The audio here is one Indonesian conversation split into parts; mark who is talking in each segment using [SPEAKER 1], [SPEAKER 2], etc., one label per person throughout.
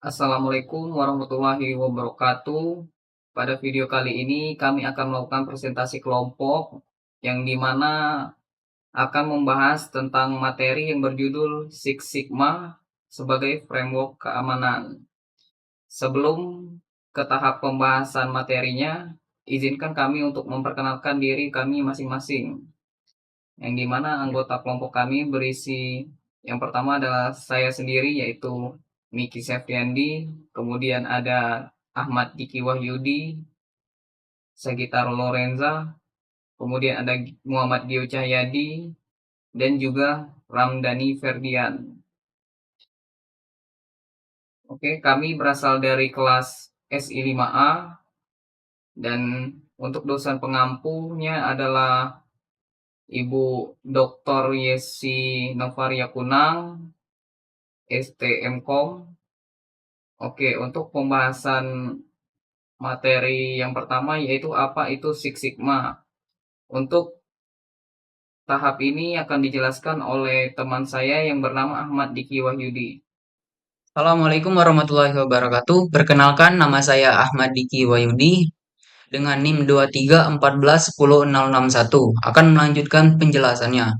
[SPEAKER 1] Assalamualaikum warahmatullahi wabarakatuh. Pada video kali ini kami akan melakukan presentasi kelompok yang dimana akan membahas tentang materi yang berjudul Six Sigma sebagai framework keamanan. Sebelum ke tahap pembahasan materinya, izinkan kami untuk memperkenalkan diri kami masing-masing. Yang dimana anggota kelompok kami berisi yang pertama adalah saya sendiri yaitu Miki Septiandi, kemudian ada Ahmad Diki Wahyudi, Sekitar Lorenza, kemudian ada Muhammad Gio Cahyadi, dan juga Ramdhani Ferdian. Oke, kami berasal dari kelas SI 5A dan untuk dosen pengampunya adalah Ibu Dr. Yesi Novaria Kunang, STMkom. Oke, untuk pembahasan materi yang pertama yaitu apa itu Six Sigma. Untuk tahap ini akan dijelaskan oleh teman saya yang bernama Ahmad Diki Wahyudi.
[SPEAKER 2] Assalamualaikum warahmatullahi wabarakatuh. Perkenalkan, nama saya Ahmad Diki Wayudi dengan NIM 23141061. Akan melanjutkan penjelasannya.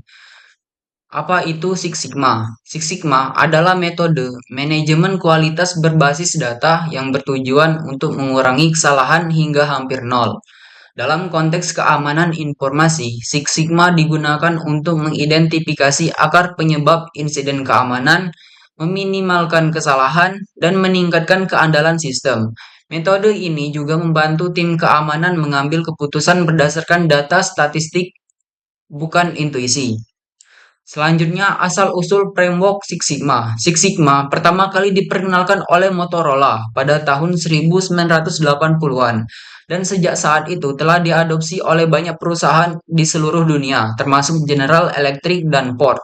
[SPEAKER 2] Apa itu Six Sigma? Six Sigma adalah metode manajemen kualitas berbasis data yang bertujuan untuk mengurangi kesalahan hingga hampir nol. Dalam konteks keamanan informasi, Six Sigma digunakan untuk mengidentifikasi akar penyebab insiden keamanan, meminimalkan kesalahan, dan meningkatkan keandalan sistem. Metode ini juga membantu tim keamanan mengambil keputusan berdasarkan data statistik, bukan intuisi. Selanjutnya, asal-usul framework Six Sigma. Six Sigma pertama kali diperkenalkan oleh Motorola pada tahun 1980-an dan sejak saat itu telah diadopsi oleh banyak perusahaan di seluruh dunia, termasuk General Electric dan Ford.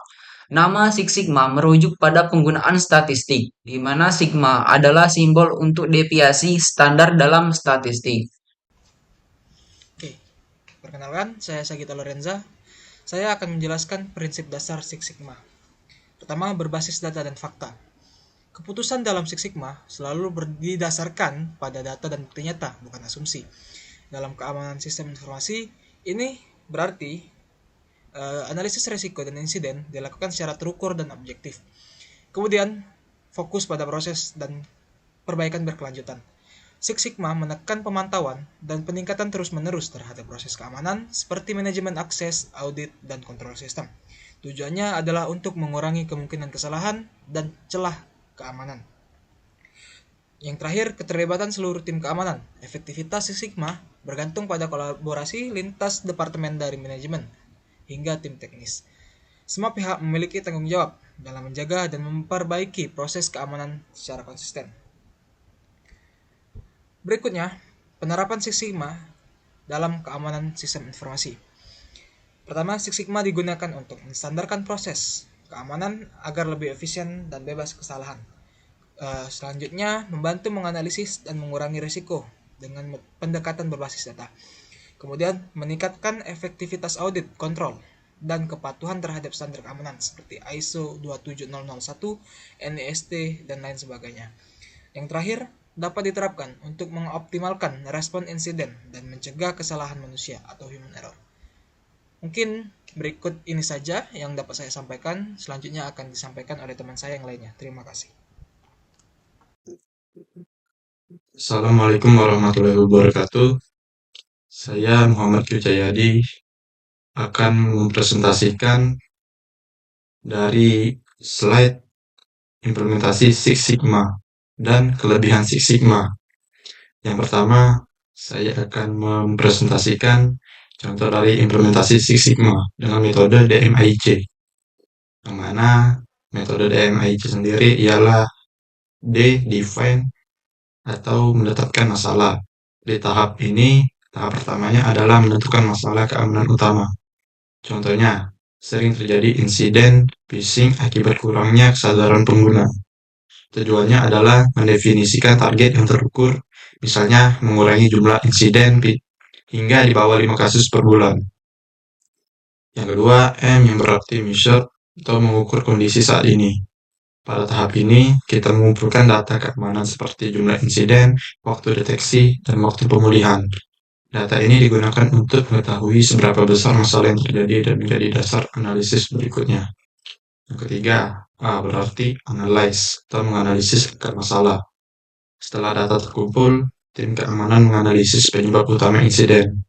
[SPEAKER 2] Nama Six Sigma merujuk pada penggunaan statistik, di mana sigma adalah simbol untuk deviasi standar dalam statistik.
[SPEAKER 3] Oke, perkenalkan, saya Sagita Lorenza. Saya akan menjelaskan prinsip dasar Six Sigma. Pertama, berbasis data dan fakta. Keputusan dalam Six Sigma selalu didasarkan pada data dan bukti nyata, bukan asumsi. Dalam keamanan sistem informasi, ini berarti analisis risiko dan insiden dilakukan secara terukur dan objektif. Kemudian, fokus pada proses dan perbaikan berkelanjutan. Six Sigma menekan pemantauan dan peningkatan terus-menerus terhadap proses keamanan seperti manajemen akses, audit, dan kontrol sistem. Tujuannya adalah untuk mengurangi kemungkinan kesalahan dan celah keamanan. Yang terakhir, keterlibatan seluruh tim keamanan. Efektivitas Six Sigma bergantung pada kolaborasi lintas departemen dari manajemen hingga tim teknis. Semua pihak memiliki tanggung jawab dalam menjaga dan memperbaiki proses keamanan secara konsisten. Berikutnya, penerapan Six Sigma dalam keamanan sistem informasi. Pertama, Six Sigma digunakan untuk menstandarkan proses keamanan agar lebih efisien dan bebas kesalahan. Selanjutnya, membantu menganalisis dan mengurangi risiko dengan pendekatan berbasis data. Kemudian, meningkatkan efektivitas audit, kontrol, dan kepatuhan terhadap standar keamanan seperti ISO 27001, NIST, dan lain sebagainya. Yang terakhir, dapat diterapkan untuk mengoptimalkan respon insiden dan mencegah kesalahan manusia atau human error. Mungkin berikut ini saja yang dapat saya sampaikan. Selanjutnya akan disampaikan oleh teman saya yang lainnya. Terima kasih.
[SPEAKER 4] Assalamualaikum warahmatullahi wabarakatuh. Saya Muhammad Kyucayadi akan mempresentasikan dari slide implementasi Six Sigma dan kelebihan Six Sigma. Yang pertama, saya akan mempresentasikan contoh dari implementasi Six Sigma dengan metode DMAIC. Yang mana metode DMAIC sendiri ialah define atau menetapkan masalah. Di tahap ini, tahap pertamanya adalah menentukan masalah keamanan utama. Contohnya, sering terjadi insiden phishing akibat kurangnya kesadaran pengguna. Tujuannya adalah mendefinisikan target yang terukur, misalnya mengurangi jumlah insiden hingga di bawah 5 kasus per bulan. Yang kedua, M yang berarti measure atau mengukur kondisi saat ini. Pada tahap ini, kita mengumpulkan data keamanan seperti jumlah insiden, waktu deteksi, dan waktu pemulihan. Data ini digunakan untuk mengetahui seberapa besar masalah yang terjadi dan menjadi dasar analisis berikutnya. Yang ketiga, berarti analyze atau menganalisis akar masalah. Setelah data terkumpul, tim keamanan menganalisis penyebab utama insiden.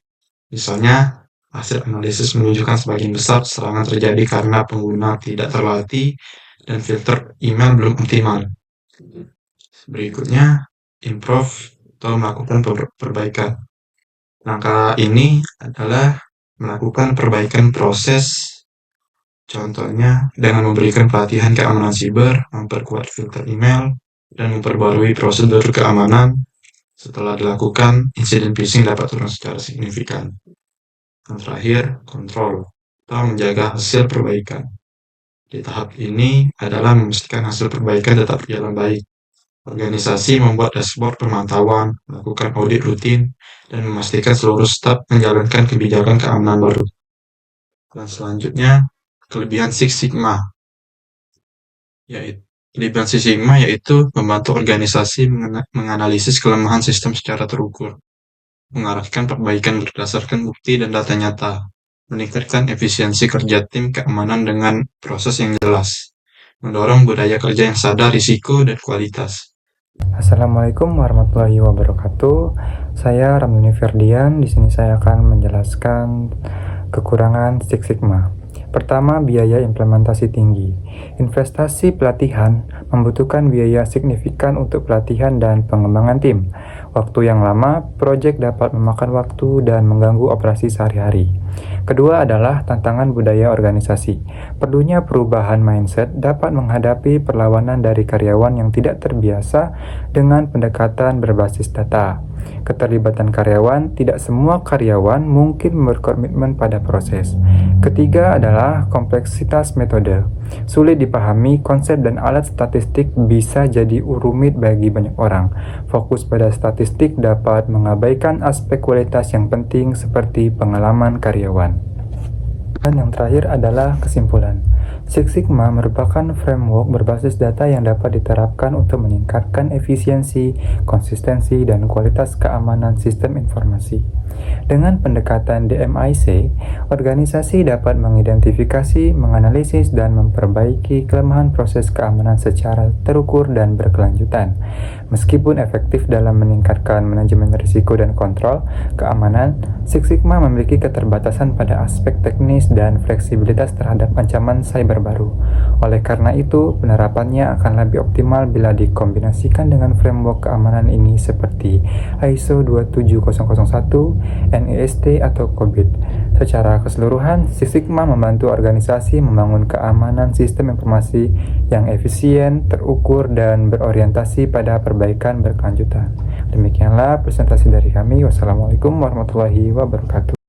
[SPEAKER 4] Misalnya, hasil analisis menunjukkan sebagian besar serangan terjadi karena pengguna tidak terlatih dan filter email belum optimal. Berikutnya, improve atau melakukan perbaikan. Langkah ini adalah melakukan perbaikan proses, contohnya dengan memberikan pelatihan keamanan siber, memperkuat filter email, dan memperbarui prosedur keamanan. Setelah dilakukan, insiden phishing dapat turun secara signifikan. Yang terakhir, kontrol atau menjaga hasil perbaikan. Di tahap ini adalah memastikan hasil perbaikan tetap berjalan baik. Organisasi membuat dashboard pemantauan, melakukan audit rutin, dan memastikan seluruh staf menjalankan kebijakan keamanan baru. Dan selanjutnya, kelebihan Six Sigma. Kelebihan Six Sigma yaitu membantu organisasi menganalisis kelemahan sistem secara terukur, mengarahkan perbaikan berdasarkan bukti dan data nyata, meningkatkan efisiensi kerja tim keamanan dengan proses yang jelas, mendorong budaya kerja yang sadar risiko dan kualitas.
[SPEAKER 5] Assalamualaikum warahmatullahi wabarakatuh. Saya Ramdhani Ferdian. Di sini saya akan menjelaskan kekurangan Six Sigma. Pertama, biaya implementasi tinggi. Investasi pelatihan membutuhkan biaya signifikan untuk pelatihan dan pengembangan tim. Waktu yang lama, proyek dapat memakan waktu dan mengganggu operasi sehari-hari. Kedua adalah tantangan budaya organisasi. Perlunya perubahan mindset dapat menghadapi perlawanan dari karyawan yang tidak terbiasa dengan pendekatan berbasis data. Keterlibatan karyawan, tidak semua karyawan mungkin berkomitmen pada proses. Ketiga adalah kompleksitas metode. Sulit dipahami, konsep dan alat statistik bisa jadi rumit bagi banyak orang. Fokus pada statistik dapat mengabaikan aspek kualitas yang penting seperti pengalaman karyawan. Dan yang terakhir adalah kesimpulan. Six Sigma merupakan framework berbasis data yang dapat diterapkan untuk meningkatkan efisiensi, konsistensi, dan kualitas keamanan sistem informasi. Dengan pendekatan DMIC, organisasi dapat mengidentifikasi, menganalisis, dan memperbaiki kelemahan proses keamanan secara terukur dan berkelanjutan. Meskipun efektif dalam meningkatkan manajemen risiko dan kontrol keamanan, Six Sigma memiliki keterbatasan pada aspek teknis dan fleksibilitas terhadap ancaman cyber baru. Oleh karena itu, penerapannya akan lebih optimal bila dikombinasikan dengan framework keamanan ini seperti ISO 27001, NIST, atau COBIT. Secara keseluruhan, Six Sigma membantu organisasi membangun keamanan sistem informasi yang efisien, terukur, dan berorientasi pada perbaikan berkelanjutan. Demikianlah presentasi dari kami. Wassalamualaikum warahmatullahi wabarakatuh.